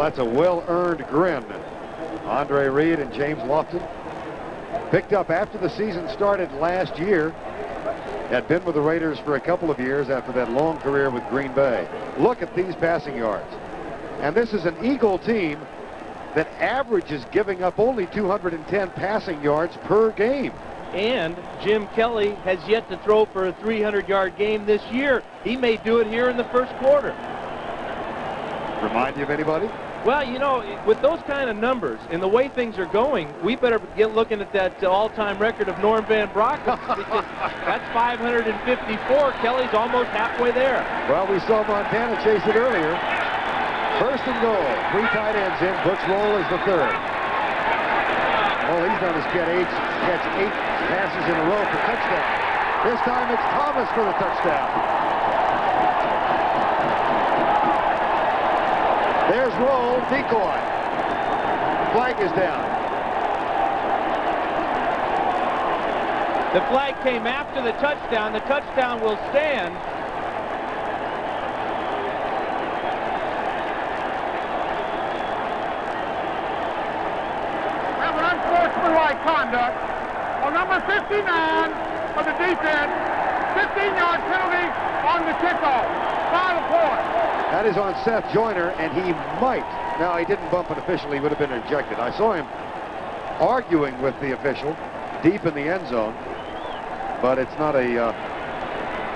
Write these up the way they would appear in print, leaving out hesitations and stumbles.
that's a well-earned grin. Andre Reed and James Lofton, picked up after the season started last year, had been with the Raiders for a couple of years after that long career with Green Bay. Look at these passing yards. And this is an Eagle team that averages giving up only 210 passing yards per game. And Jim Kelly has yet to throw for a 300-yard game this year. He may do it here in the first quarter. Remind you of anybody? Well, you know, with those kind of numbers and the way things are going, we better get looking at that all-time record of Norm Van Bronckhorst, because that's 554. Kelly's almost halfway there. Well, we saw Montana chase it earlier. First and goal. 3 tight ends in. Brooks Roll is the third. All he's done is catch 8 passes in a row for touchdown. This time it's Thomas for the touchdown. There's Roll, decoy. Flag is down. The flag came after the touchdown. The touchdown will stand. We have an unsportsmanlike conduct on number 59 for the defense. 15-yard penalty on the kickoff. 5 points. That is on Seth Joyner, and he might. Now, he didn't bump an official. He would have been ejected. I saw him arguing with the official deep in the end zone, but it's not a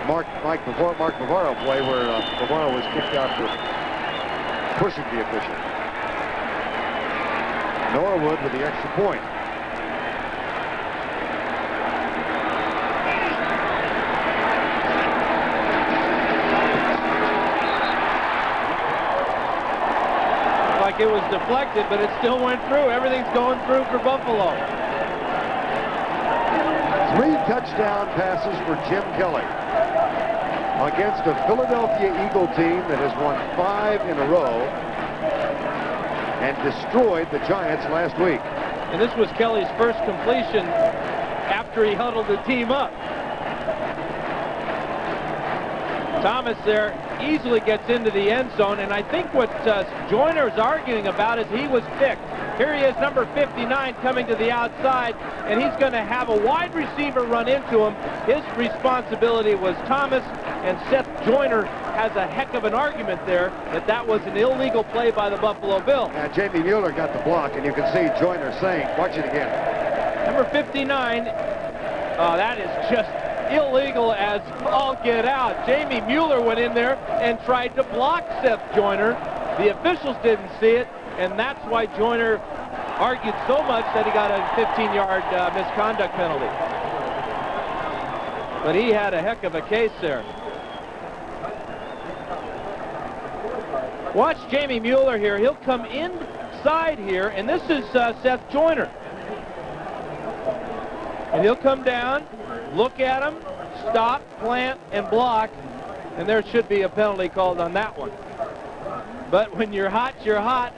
Mark Bavaro play where Bavaro was kicked out for pushing the official. Norwood with the extra point. It was deflected, but it still went through. Everything's going through for Buffalo. 3 touchdown passes for Jim Kelly against a Philadelphia Eagle team that has won 5 in a row and destroyed the Giants last week. And this was Kelly's first completion after he huddled the team up. Thomas there easily gets into the end zone, and I think what Joyner is arguing about is he was picked. Here he is, number 59, coming to the outside, and he's going to have a wide receiver run into him. His responsibility was Thomas, and Seth Joyner has a heck of an argument there that was an illegal play by the Buffalo Bills. And Jamie Mueller got the block, and you can see Joyner saying, watch it again. Number 59, that is just illegal as all get out. Jamie Mueller went in there and tried to block Seth Joyner. The officials didn't see it, and that's why Joyner argued so much that he got a 15-yard misconduct penalty. But he had a heck of a case there. Watch Jamie Mueller here. He'll come inside here, and this is Seth Joyner. And he'll come down, look at him, stop, plant, and block, and there should be a penalty called on that one. But when you're hot,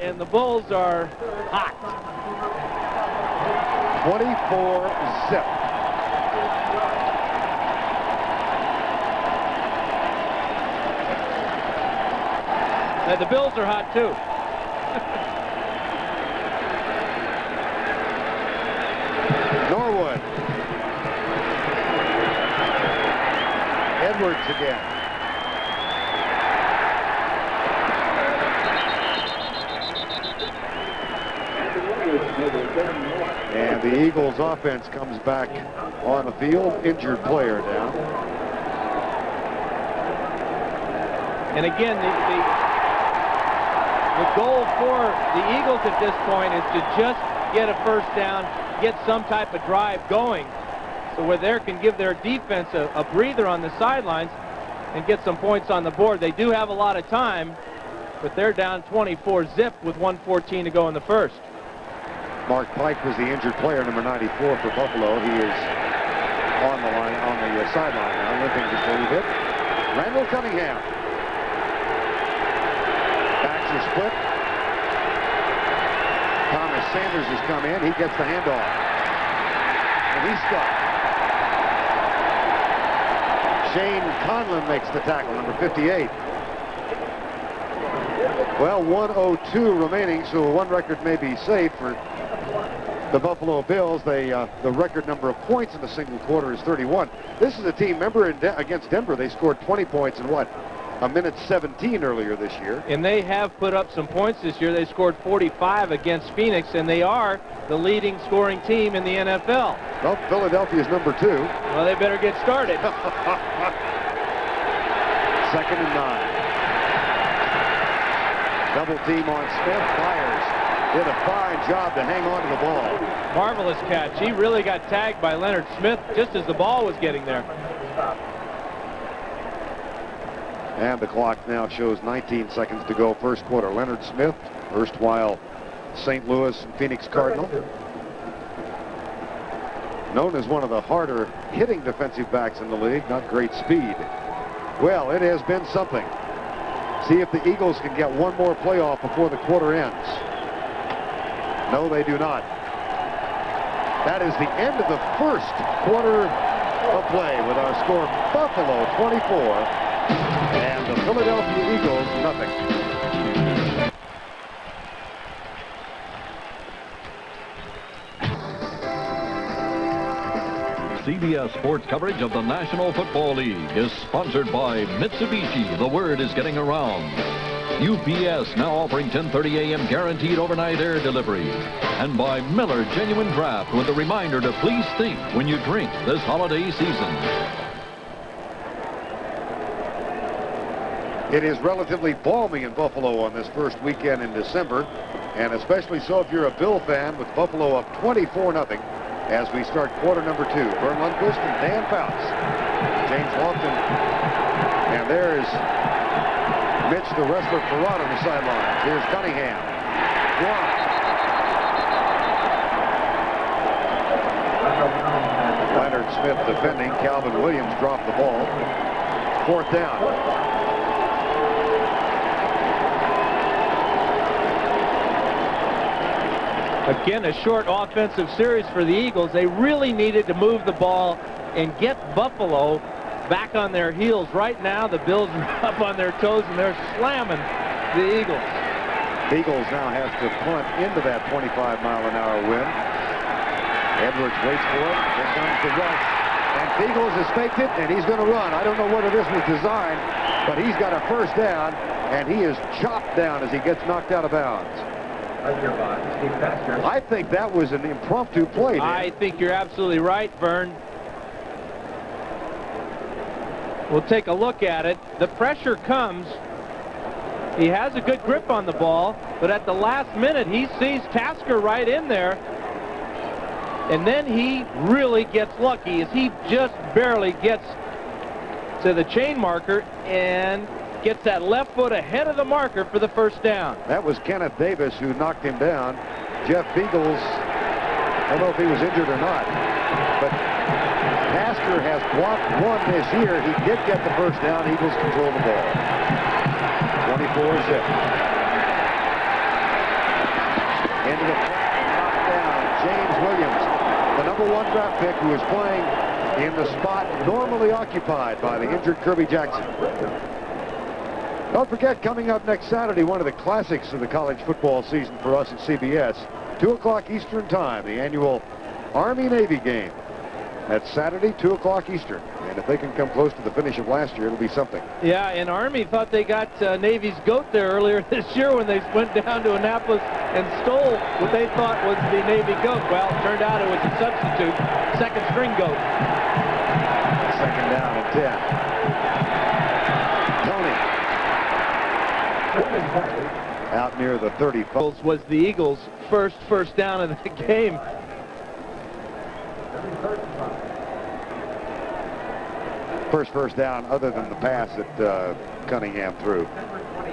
and the Bulls are hot. 24-zip. And the Bills are hot, too. Norwood. Edwards again. And the Eagles offense comes back on the field. Injured player down. And again, the goal for the Eagles at this point is to just get a first down, get some type of drive going, so where they can give their defense a breather on the sidelines and get some points on the board. They do have a lot of time, but they're down 24-zip with 1:14 to go in the first. Mark Pike was the injured player, number 94 for Buffalo. He is on the line, on the sideline now, limping just a little bit. Randall Cunningham. Backs are split. Thomas Sanders has come in. He gets the handoff. And he's stuck. Shane Conlon makes the tackle, number 58. Well, 1:02 remaining, so one record may be safe for the Buffalo Bills. The record number of points in the single quarter is 31. This is a team, remember, against Denver, they scored 20 points in what? A minute 17 earlier this year. And they have put up some points this year. They scored 45 against Phoenix, and they are the leading scoring team in the NFL. Well, Philadelphia's number 2. Well, they better get started. 2nd and 9. Double team on Smith. Fires. Did a fine job to hang on to the ball. Marvelous catch. He really got tagged by Leonard Smith just as the ball was getting there. And the clock now shows 19 seconds to go, first quarter. Leonard Smith, erstwhile St. Louis and Phoenix Cardinal, known as one of the harder hitting defensive backs in the league. Not great speed. Well, it has been something. See if the Eagles can get one more playoff before the quarter ends. No, they do not. That is the end of the first quarter of play with our score Buffalo 24 and the Philadelphia Eagles nothing. CBS Sports coverage of the National Football League is sponsored by Mitsubishi. The word is getting around. UPS now offering 10:30 a.m. guaranteed overnight air delivery. And by Miller Genuine Draft with a reminder to please think when you drink this holiday season. It is relatively balmy in Buffalo on this first weekend in December, and especially so if you're a Bill fan, with Buffalo up 24-0 as we start quarter number 2. Vern Lundquist and Dan Fouts. James Lofton. And there's Mitch, the wrestler, Perrott on the sidelines. Here's Cunningham. Leonard Smith defending. Calvin Williams dropped the ball. 4th down. Again, a short offensive series for the Eagles. They really needed to move the ball and get Buffalo back on their heels. Right now, the Bills are up on their toes, and they're slamming the Eagles. Eagles now has to punt into that 25-mile-an-hour wind. Edwards waits for it. Here comes the rush. And Eagles has faked it, and he's going to run. I don't know whether this was designed, but he's got a first down, and he is chopped down as he gets knocked out of bounds. I think that was an impromptu play, Dan. I think you're absolutely right, Vern. We'll take a look at it. The pressure comes. He has a good grip on the ball, but at the last minute, he sees Tasker right in there. And then he really gets lucky as he just barely gets to the chain marker and gets that left foot ahead of the marker for the first down. That was Kenneth Davis who knocked him down. Jeff Beagles, I don't know if he was injured or not, but Tasker has blocked one this year. He did get the first down. Eagles control the ball. 24-zip. Into the knocked down. James Williams, the #1 draft pick, who is playing in the spot normally occupied by the injured Kirby Jackson. Don't forget, coming up next Saturday, one of the classics of the college football season for us at CBS, 2 o'clock Eastern time, the annual Army-Navy game. That's Saturday, 2 o'clock Eastern. And if they can come close to the finish of last year, it'll be something. Yeah, and Army thought they got Navy's goat there earlier this year when they went down to Annapolis and stole what they thought was the Navy goat. Well, it turned out it was a substitute, second string goat. 2nd down and 10. Tony. Out near the 30. Was the Eagles' first down of the game. First down other than the pass that Cunningham threw.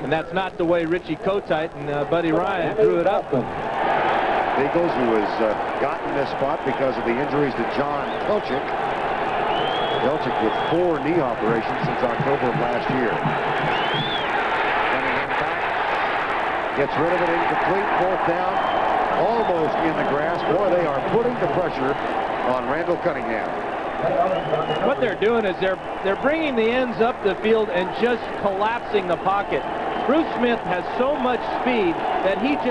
And that's not the way Richie Kotite and Buddy Ryan drew it up. Eagles, who has gotten this spot because of the injuries to John Pelchik. Pelchik with 4 knee operations since October of last year. Cunningham back. Gets rid of it, incomplete. 4th down. Almost in the grass. Boy, they are putting the pressure on Randall Cunningham. What they're doing is they're bringing the ends up the field and just collapsing the pocket. Bruce Smith has so much speed that he just